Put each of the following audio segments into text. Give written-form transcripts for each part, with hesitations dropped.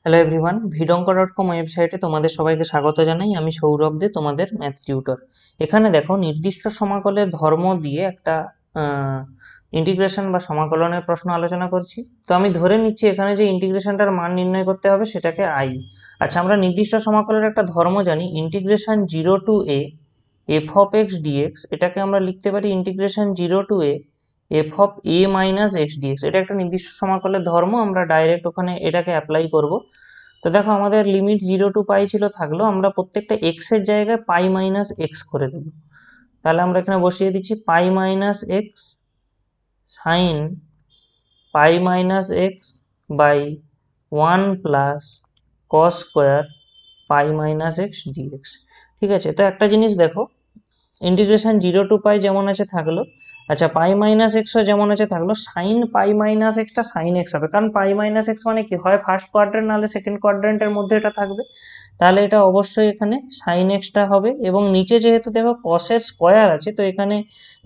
Hello everyone, ভিডঙ্ক.com ওয়েবসাইটে তোমাদের সবাইকে স্বাগত জানাই। আমি সৌরভ দে, তোমাদের ম্যাথ টিউটর। এখানে দেখো, নির্দিষ্ট সমাকলের ধর্ম দিয়ে একটা ইন্টিগ্রেশন বা সমাকলনের প্রশ্ন আলোচনা করছি। তো আমি ধরে নিচ্ছি এখানে যে ইন্টিগ্রেশনটার মান নির্ণয় করতে হবে সেটাকে আই। আচ্ছা, আমরা নির্দিষ্ট সমাকলের একটা ধর্ম জানি, integration 0 to a f of x dx. এটাকে আমরা লিখতে পারি integration 0 to a f of a minus x dx. এটা একটা নির্দিষ্ট সমাকলের ধর্ম, আমরা ডাইরেক্ট ওখানে এটাকে অ্যাপ্লাই করব। তো দেখো, আমাদের লিমিট 0 টু পাই ছিল, থাকলো আমরা প্রত্যেকটা এক্স এর জায়গায় পাই মাইনাস এক্স করে দেব। তাহলে আমরা এখানে বসিয়ে দিচ্ছি pi minus x sine pi minus x by 1 plus cos square pi minus x dx. ঠিক আছে, তো একটা জিনিস দেখো, ইন্টিগ্রেশন 0 টু পাই যেমন আছে থাকলো। আচ্ছা, পাই মাইনাস এক্সও যেমন আছে থাকলো, সাইন পাই মাইনাস এক্সটা সাইন এক্স হবে, কারণ পাই মাইনাস এক্স মানে কি হয়, ফার্স্ট কোয়াড্রেন্ট নাহলে সেকেন্ড কোয়াড্রেন্টের মধ্যে এটা থাকবে। তাহলে এটা অবশ্যই এখানে সাইন এক্সটা হবে। এবং নিচে যেহেতু দেখো কসের স্কোয়ার আছে, তো এখানে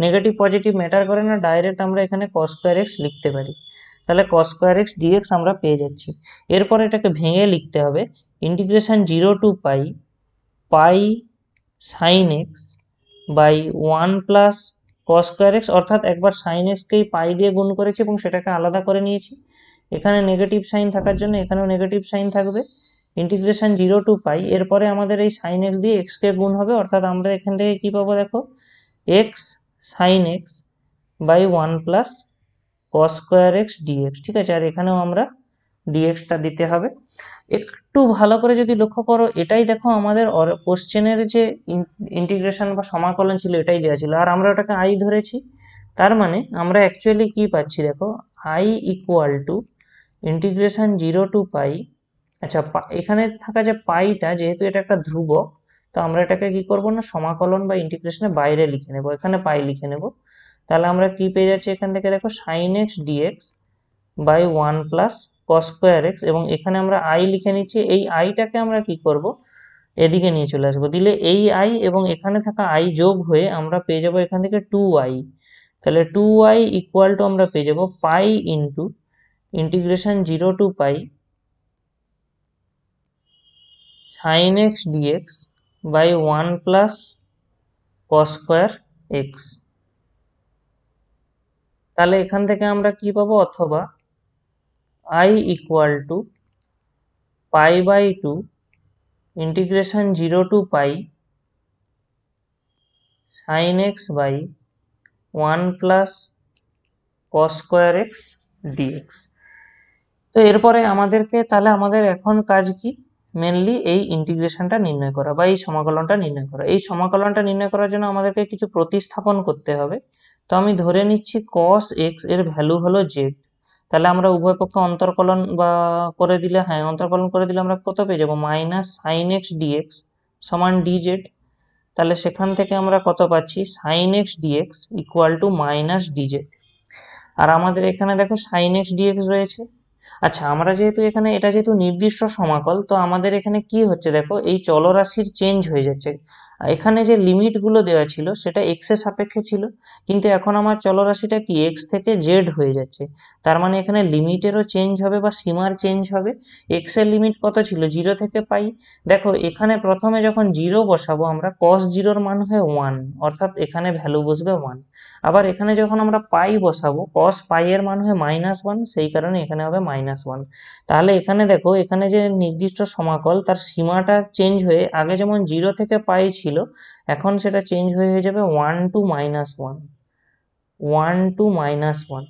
নেগেটিভ পজিটিভ ম্যাটার করে না, ডাইরেক্ট আমরা এখানে কস স্কোয়ার এক্স লিখতে পারি। তাহলে কস স্কোয়ার এক্স ডিএক্স আমরা পেয়ে যাচ্ছি। এরপর এটাকে ভেঙে লিখতে হবে, integration 0 to pi pi sine x by 1 plus cos square x, অর্থাৎ একবার সাইন এক্সকেই পাই দিয়ে গুণ করেছি এবং সেটাকে আলাদা করে নিয়েছি। এখানে নেগেটিভ সাইন থাকার জন্য এখানেও নেগেটিভ সাইন থাকবে। ইন্টিগ্রেশন 0 টু পাই, এরপরে আমাদের এই সাইন এক্স দিয়ে এক্সকে গুণ হবে, অর্থাৎ আমরা এখান থেকে কি পাবো দেখো, x sine x by 1 plus cos square x dx. ঠিক আছে, আর এখানেও আমরা ডিএক্সটা দিতে হবে। একটু ভালো করে যদি লক্ষ্য করো, এটাই দেখো আমাদের কোশ্চেনের যে ইন্টিগ্রেশন বা সমাকলন ছিল, এটাই দেওয়া ছিল, আর আমরা ওটাকে আই ধরেছি। তার মানে আমরা অ্যাকচুয়ালি কি পাচ্ছি দেখো, I equal to integration 0 to pi. আচ্ছা, এখানে থাকা যে পাইটা, যেহেতু এটা একটা ধ্রুবক, তো আমরা এটাকে কি করব না, সমাকলন বা ইন্টিগ্রেশনের বাইরে লিখে নেব, এখানে পাই লিখে নেব। তাহলে আমরা কি পেয়ে যাচ্ছি এখান থেকে দেখো, sine x dx by 1 plus cos square x, এবং এখানে আমরা আই লিখে নিচ্ছি। এই আইটাকে আমরা কি করব, এদিকে নিয়ে চলে আসবো, দিলে এই আই এবং এখানে থাকা আই যোগ হয়ে আমরা পেয়ে যাবো এখান থেকে 2i। তাহলে 2i ইকুয়াল টু আমরা পেয়ে যাবো pi into integration 0 to pi sine x dx by 1 plus cos square x. তাহলে এখান থেকে আমরা কি পাবো, অথবা i equal to pi by 2 integration 0 to pi sine x by 1 plus cos square x dx. তো এরপরে তাহলে আমাদের এখন কাজ কি, মেনলি এই ইন্টিগ্রেশনটা নির্ণয় করা বা এই সমাকলনটা নির্ণয় করা। এই সমাকলনটা নির্ণয় করার জন্য আমাদেরকে কিছু প্রতিস্থাপন করতে হবে। তো আমি ধরে নিচ্ছি কস এক্স এর ভ্যালু হলো জেড। তাহলে আমরা উভয় পক্ষে অন্তর্কলন বা করে দিলে, হ্যাঁ অন্তর্কলন করে দিলে আমরা কত পেয়ে যাবো, মাইনাস সাইন এক্স ডিএক্স সমান ডিজেড। তাহলে সেখান থেকে আমরা কত পাচ্ছি, sine x dx equal to minus dz. আর আমাদের এখানে দেখো সাইন এক্স ডিএক্স রয়েছে। আচ্ছা, আমরা যেহেতু এখানে এটা যেহেতু নির্দিষ্ট সমাকল, তো আমাদের এখানে কি হচ্ছে দেখো, এই চলরাশির চেঞ্জ হয়ে যাচ্ছে। এখানে যে লিমিটগুলো দেওয়া ছিল সেটা এক্স এর সাপেক্ষে ছিল, কিন্তু এখন আমার চলরাশিটা কি এক্স থেকে জেড হয়ে যাচ্ছে। তার মানে এখানে লিমিটেরও চেঞ্জ হবে বা সীমার চেঞ্জ হবে। এক্স এর লিমিট কত ছিল, 0 থেকে পাই। দেখো, এখানে প্রথমে যখন 0 বসাবো আমরা, কস 0-র মান হয় 1, অর্থাৎ এখানে ভ্যালু বসবে 1। আবার এখানে যখন আমরা পাই বসাবো, কস পাই এর মান হয় -1, সেই কারণে এখানে হবে -1। তাহলে এখানে দেখো, এখানে যে নির্দিষ্ট সমাকল, তার সীমাটা চেঞ্জ হয়ে আগে যেমন 0 থেকে পাই ছিল, এখন সেটা চেঞ্জ হয়ে যাবে 1 টু -1, 1 টু -1।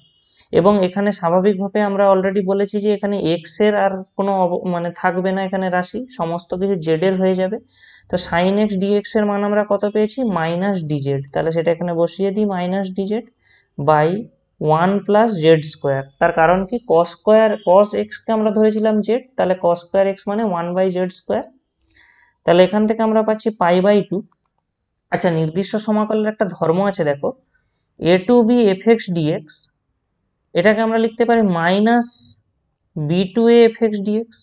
এবং এখানে স্বাভাবিকভাবে আমরা অলরেডি বলেছি যে এখানে এক্স এর আর কোনো মানে থাকবে না, এখানে রাশি সমস্ত কিছু জেড এর হয়ে যাবে। তো সাইন এক্স ডিএক্স এর মান আমরা কত পেয়েছি, মাইনাস ডিজেড। তাহলে সেটা এখানে বসিয়ে দিই, minus dz by 1 plus z square. তার কারণ কি, কস এক্স কে আমরা ধরেছিলাম জেড, তাহলে কস স্কোয়ার এক্স মানে 1 বাই জেড স্কোয়ার। তাহলে এখান থেকে আমরা পাচ্ছি পাই বাই 2। আচ্ছা, নির্দিষ্ট সমাকলের একটা ধর্ম আছে দেখো, a to b f x dx, এটাকে আমরা লিখতে পারি minus b to a f x dx.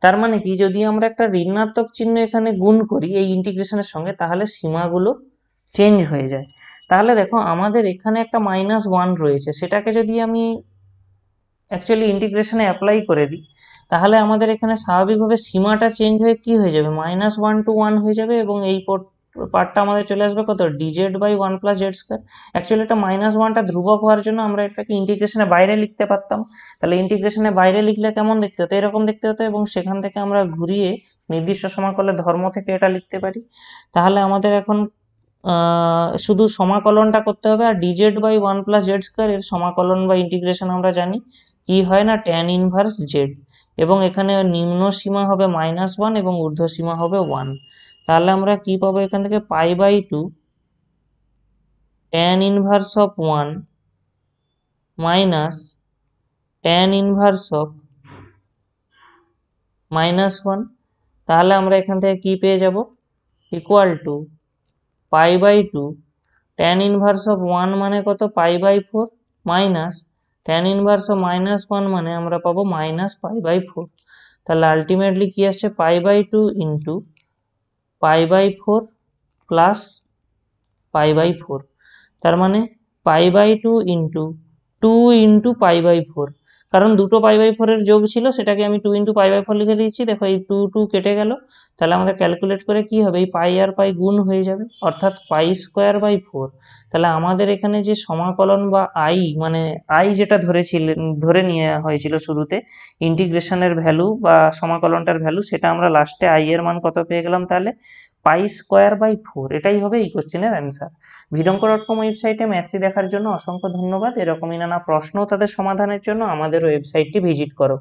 তার মানে কি, যদি আমরা একটা ঋণাত্মক চিহ্ন এখানে গুণ করি এই ইন্টিগ্রেশনের সঙ্গে, তাহলে সীমাগুলো চেঞ্জ হয়ে যায়। তাহলে দেখো, আমাদের এখানে একটা -1 রয়েছে, সেটাকে যদি আমি অ্যাকচুয়ালি ইন্টিগ্রেশনে অ্যাপ্লাই করে দিই, তাহলে আমাদের এখানে স্বাভাবিকভাবে সীমাটা চেঞ্জ হয়ে কি হয়ে যাবে, -1 to 1 হয়ে যাবে, এবং এই পার্টটা আমাদের চলে আসবে কত, dz/1 + z²। অ্যাকচুয়ালি এটা -1টা ধ্রুবক হওয়ার জন্য আমরা এটাকে ইন্টিগ্রেশনের বাইরে লিখতে পারতাম, তাহলে ইন্টিগ্রেশনের বাইরে লিখলে কেমন দেখতে হতো, এরকম দেখতে হতো, এবং সেখান থেকে আমরা ঘুরিয়ে নির্দিষ্ট সমাকলের ধর্ম থেকে এটা লিখতে পারি। তাহলে আমাদের এখন শুধু সমাকলনটা করতে হবে, আর dz/1 + z² এর সমাকলন বা ইন্টিগ্রেশন আমরা জানি কি হয় না, tan ইনভার্স z, এবং এখানে নিম্ন সীমা হবে -1 এবং ঊর্ধ্ব সীমা হবে 1। তাহলে আমরা কি পাবো এখান থেকে, π/2 tan inverse of 1 minus tan inverse of -1। তাহলে আমরা এখান থেকে কি পেয়ে যাব, equal to π/2 tan inverse of 1 মানে কত, π/4 মাইনাস tan ইনভার্স অফ -1 মানে আমরা পাবো -π/4। তাহলে আলটিমেটলি কি আসছে, π/2 ইন্টু π/4 প্লাস π/4, তার মানে π/2 ইন্টু 2 ইন্টু π/4, কারণ দুটো π/4 এর যোগ ছিল, সেটাকে আমি 2 ইন্টু π/4 লিখে দিয়েছি। দেখো এই 2 কেটে গেল, তাহলে আমাদের ক্যালকুলেট করে কি হবে, এই পাই আর পাই গুণ হয়ে যাবে, অর্থাৎ π²/4। তাহলে আমাদের এখানে যে সমাকলন বা আই, মানে আই যেটা ধরে নেওয়া হয়েছিল শুরুতে ইন্টিগ্রেশনের ভ্যালু বা সমাকলনটার ভ্যালু, সেটা আমরা লাস্টে আই এর মান কত পেয়ে গেলাম, তাহলে π²/4। এটাই হবে এই কোশ্চেনের অ্যান্সার। ভিডঙ্ক.com ওয়েবসাইটে ম্যাথটি দেখার জন্য অসংখ্য ধন্যবাদ। এরকমই নানা প্রশ্ন ও তাদের সমাধানের জন্য আমাদের ওয়েবসাইটটি ভিজিট করো।